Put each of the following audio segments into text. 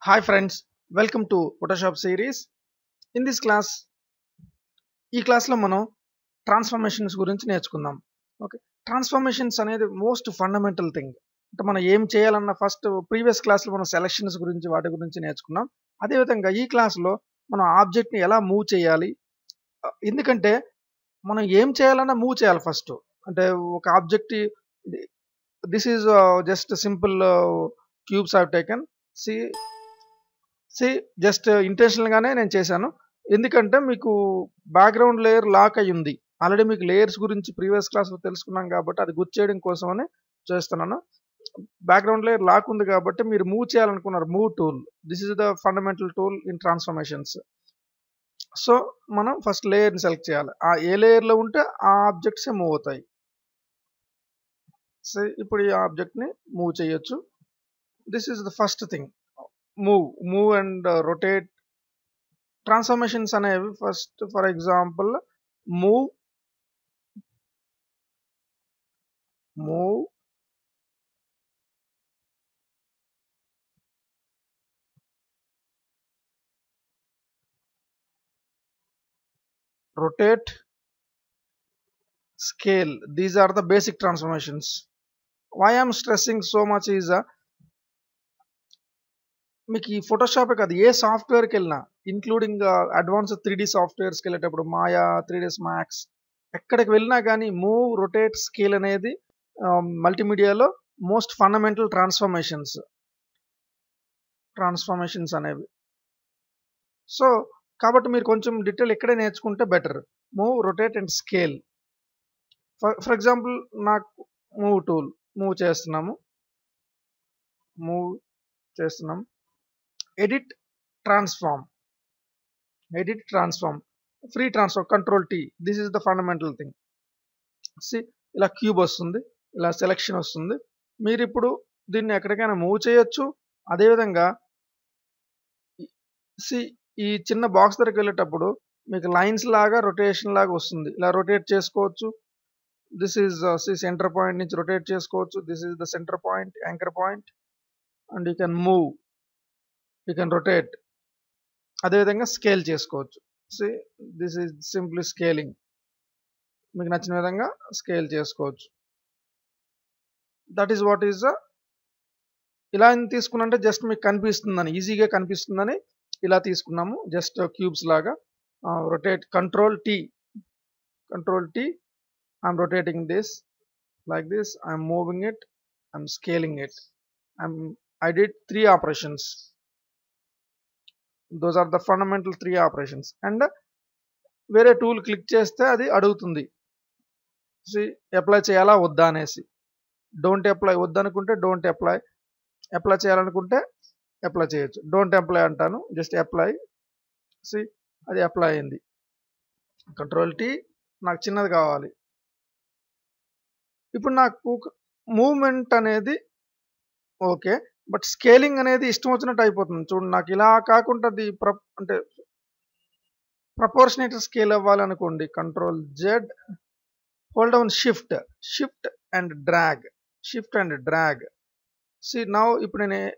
Hi friends, welcome to Photoshop series. In this class, ఈ క్లాస్లో మనం ట్రాన్స్ఫర్మేషన్స్ గురించి నేర్చుకుందాం. ఓకే, ట్రాన్స్ఫర్మేషన్స్ అనేది మోస్ట్ ఫండమెంటల్ థింగ్. అంటే మనం ఏం చేయాలన్న ఫస్ట్ ప్రీవియస్ క్లాస్లో మనం సెలక్షన్స్ గురించి వాటి గురించి నేర్చుకున్నాం. అదేవిధంగా ఈ క్లాస్లో మనం ఆబ్జెక్ట్ని ఎలా మూవ్ చేయాలి, ఎందుకంటే మనం ఏం చేయాలన్నా మూవ్ చేయాలి ఫస్ట్. అంటే ఒక object this is just simple cubes have taken see just ఇంటెన్షనల్గానే నేను చేశాను. ఎందుకంటే మీకు బ్యాక్గ్రౌండ్ లేయర్ లాక్ అయ్యి ఉంది. ఆల్రెడీ మీకు లేయర్స్ గురించి ప్రీవియస్ క్లాస్లో తెలుసుకున్నాం కాబట్టి అది గుర్తు చేయడం కోసమని చేస్తున్నాను. బ్యాక్గ్రౌండ్ లేయర్ లాక్ ఉంది కాబట్టి మీరు మూవ్ చేయాలనుకున్నారు, move tool. This is the fundamental tool in transformations. So మనం ఫస్ట్ లేయర్ని సెలెక్ట్ చేయాలి. ఆ ఏ లేయర్లో ఉంటే ఆ ఆబ్జెక్ట్సే మూవ్ అవుతాయి. సో ఇప్పుడు ఈ ఆబ్జెక్ట్ని మూవ్ చేయొచ్చు. This is the first thing. Move and rotate. Transformations అనేవి first for example move rotate, scale. These are the basic transformations. Why I am stressing so much is మీకు ఈ ఫోటోషాప్ కాదు, ఏ సాఫ్ట్వేర్కి వెళ్ళినా ఇంక్లూడింగ్ అడ్వాన్స్డ్ 3D సాఫ్ట్వేర్స్కి వెళ్ళేటప్పుడు మాయా, 3ds max, ఎక్కడికి వెళ్ళినా కానీ move, rotate, scale అనేది మల్టీమీడియాలో మోస్ట్ ఫండమెంటల్ ట్రాన్స్ఫర్మేషన్స్ అనేవి. సో కాబట్టి మీరు కొంచెం డీటెయిల్ ఇక్కడే నేర్చుకుంటే better. Move, rotate and scale. For example నాకు మూవ్ టూల్ మూవ్ చేస్తున్నాం. Edit transform, free transform, control T. This is the fundamental thing. ఇలా క్యూబ్ వస్తుంది, ఇలా సెలెక్షన్ వస్తుంది. మీరు ఇప్పుడు దీన్ని ఎక్కడికైనా మూవ్ చేయొచ్చు. అదేవిధంగా ఈ చిన్న బాక్స్ దగ్గరికి వెళ్ళేటప్పుడు మీకు లైన్స్ లాగా రొటేషన్ లాగా వస్తుంది, ఇలా రొటేట్ చేసుకోవచ్చు. దిస్ ఈజ్ సెంటర్ పాయింట్ నుంచి రొటేట్ చేసుకోవచ్చు. This is the centre point, anchor point, and you can move, you can rotate. అదేవిధంగా స్కేల్ చేసుకోవచ్చు. This is simply scaling. మీకు నచ్చిన విధంగా స్కేల్ చేసుకోవచ్చు. దట్ ఈస్ వాట్ ఈజ్ ఇలా తీసుకున్నంటే జస్ట్ మీకు కనిపిస్తుందని, ఈజీగా కనిపిస్తుందని ఇలా తీసుకున్నాము. జస్ట్ క్యూబ్స్ లాగా. Rotate, control T. I'm rotating this like this. I'm moving it. I'm scaling it. I did 3 operations. Those are the fundamental 3 operations. And వేరే టూల్ క్లిక్ చేస్తే అది అడుగుతుంది అప్లై చేయాలా వద్దా అనేసి. డోంట్ అప్లై వద్దనుకుంటే డోంట్ అప్లై, అప్లై చేయాలనుకుంటే apply చేయొచ్చు. డోంట్ అప్లై అంటాను, జస్ట్ అప్లై. అది అప్లై అయింది. Control T. నాకు చిన్నది కావాలి. ఇప్పుడు నాకు మూవ్మెంట్ అనేది ఓకే, బట్ స్కేలింగ్ అనేది ఇష్టం వచ్చినట్టు అయిపోతుంది. చూడండి, నాకు ఇలా కాకుండా అది అంటే ప్రపోర్షనేట్ స్కేల్ అవ్వాలనుకోండి, control Z, hold down shift and drag. Now ఇప్పుడు నేను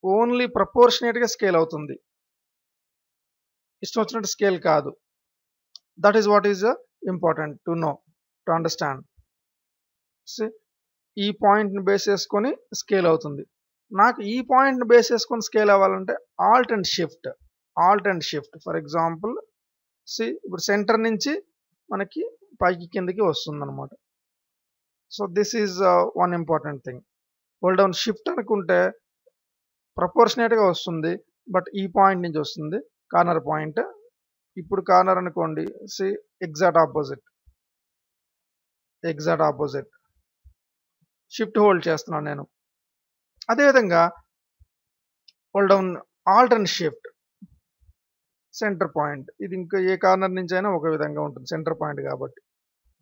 ఓన్లీ ప్రపోర్షనేట్గా స్కేల్ అవుతుంది, ఇష్టం వచ్చినట్టు స్కేల్ కాదు. That is what is important to know, to understand. ఈ పాయింట్ని బేస్ చేసుకొని స్కేల్ అవుతుంది. నాకు ఈ పాయింట్ని బేస్ చేసుకొని స్కేల్ అవ్వాలంటే Alt and shift. For example ఇప్పుడు సెంటర్ నుంచి మనకి పైకి కిందకి వస్తుంది అనమాట. So this is one important thing. Hold down shift అనుకుంటే ప్రపోర్షనేట్గా వస్తుంది, బట్ ఈ పాయింట్ నుంచి వస్తుంది, కార్నర్ పాయింట్. ఇప్పుడు కార్నర్ అనుకోండి, ఎగ్జాక్ట్ ఆపోజిట్. షిఫ్ట్ హోల్డ్ చేస్తున్నాను నేను. అదేవిధంగా hold down Alt and shift, centre point. ఇది ఇంకా ఏ కార్నర్ నుంచి అయినా ఒక విధంగా ఉంటుంది, సెంటర్ పాయింట్ కాబట్టి.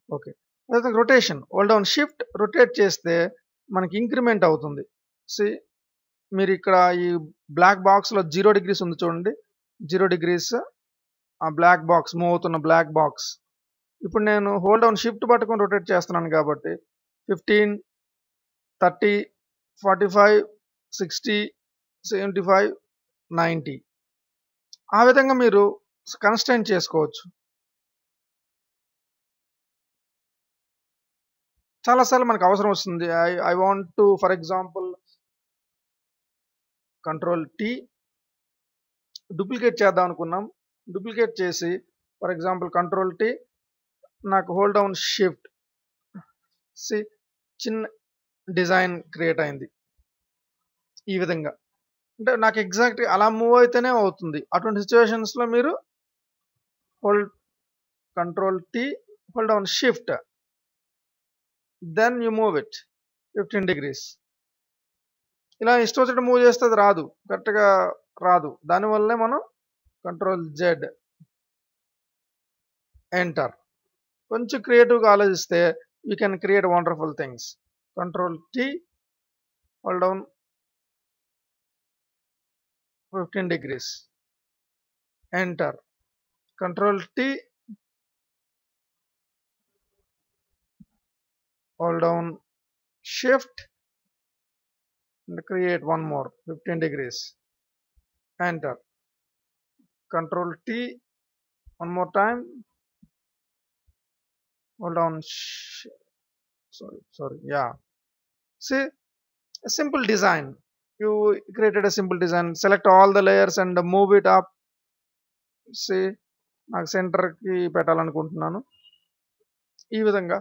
ఓకే, అదేవిధంగా rotation, hold down shift, rotate చేస్తే మనకి ఇంక్రిమెంట్ అవుతుంది. మీరు ఇక్కడ ఈ బ్లాక్ బాక్స్లో 0 degrees ఉంది చూడండి, 0 degrees ఆ బ్లాక్ బాక్స్, మూవ్ అవుతున్న బ్లాక్ బాక్స్. ఇప్పుడు నేను హోల్డ్ డౌన్ షిఫ్ట్ పట్టుకొని రొటేట్ చేస్తున్నాను కాబట్టి 15, 30, 45, 60, 75, 90. ఆ విధంగా మీరు కన్స్ట్రైన్ చేసుకోవచ్చు. చాలాసార్లు మనకు అవసరం వస్తుంది. I want to for example control tea duplicate చేద్దాం అనుకున్నాం. డూప్లికేట్ చేసి ఫర్ ఎగ్జాంపుల్ కంట్రోల్ టీ నాకు హోల్డ్ డౌన్ షిఫ్ట్ సి చిన్న డిజైన్ క్రియేట్ అయింది. ఈ విధంగా అంటే నాకు ఎగ్జాక్ట్గా అలా మూవ్ అయితేనే అవుతుంది. అటువంటి సిచ్యువేషన్స్లో మీరు hold control T hold down shift then you move it 15 degrees. ఇలా ఇష్టం వచ్చినట్టు మూవ్ చేస్తే అది రాదు, కరెక్ట్గా రాదు. దానివల్లే మనం కంట్రోల్ జెడ్ ఎంటర్. కొంచెం క్రియేటివ్గా ఆలోచిస్తే you can create wonderful things. Control T hold down 15 degrees enter. Control tea hold down shift and create one more 15 degrees enter. Control T one more time, hold down sorry yeah, see a simple design. You created a simple design. Select all the layers and move it up. See నాకు సెంటర్కి పెట్టాలనుకుంటున్నాను. ఈ విధంగా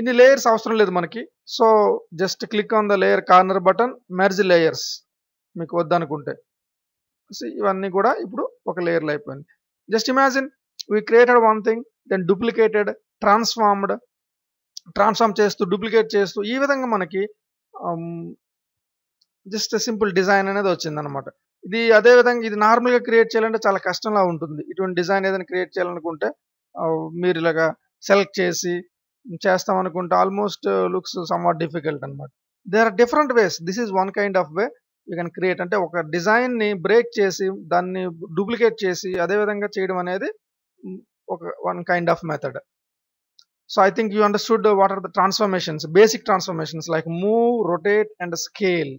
ఇన్ని layers అవసరం లేదు మనకి. So just click on the layer corner button, merge layers మీకు వద్దనుకుంటే. ఇవన్నీ కూడా ఇప్పుడు ఒక లేయర్లో అయిపోయింది. Just imagine we created one thing, then duplicated, transform చేస్తూ డూప్లికేట్ చేస్తూ ఈ విధంగా మనకి జస్ట్ సింపుల్ డిజైన్ అనేది వచ్చిందనమాట. ఇది అదే విధంగా ఇది నార్మల్గా క్రియేట్ చేయాలంటే చాలా కష్టంలా ఉంటుంది. ఇటువంటి డిజైన్ ఏదైనా క్రియేట్ చేయాలనుకుంటే మీరు ఇలాగా సెలెక్ట్ చేసి చేస్తాం అనుకుంటే ఆల్మోస్ట్ లుక్స్ సమ్వాట్ డిఫికల్ట్ అనమాట. There are different ways. This is one kind of way you can create. అంటే ఒక డిజైన్ని బ్రేక్ చేసి దాన్ని డూప్లికేట్ చేసి అదే విధంగా చేయడం అనేది ఒక one kind of method. So I think you understood what are the transformations, basic transformations like move, rotate and scale.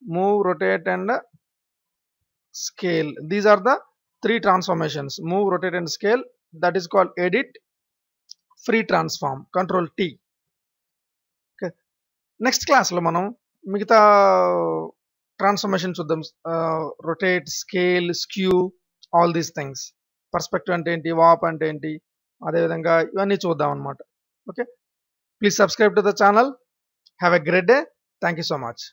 Move, rotate and scale. These are the 3 transformations. Move, rotate and scale. That is called edit, free transform, control T. Okay. Next class lo manam migitha transformation chuddam. Rotate, scale, skew, all these things. Perspective ante enti, warp ante enti, ade vidhanga ivanni chuddam annamata. Okay. Please subscribe to the channel. Have a great day. Thank you so much.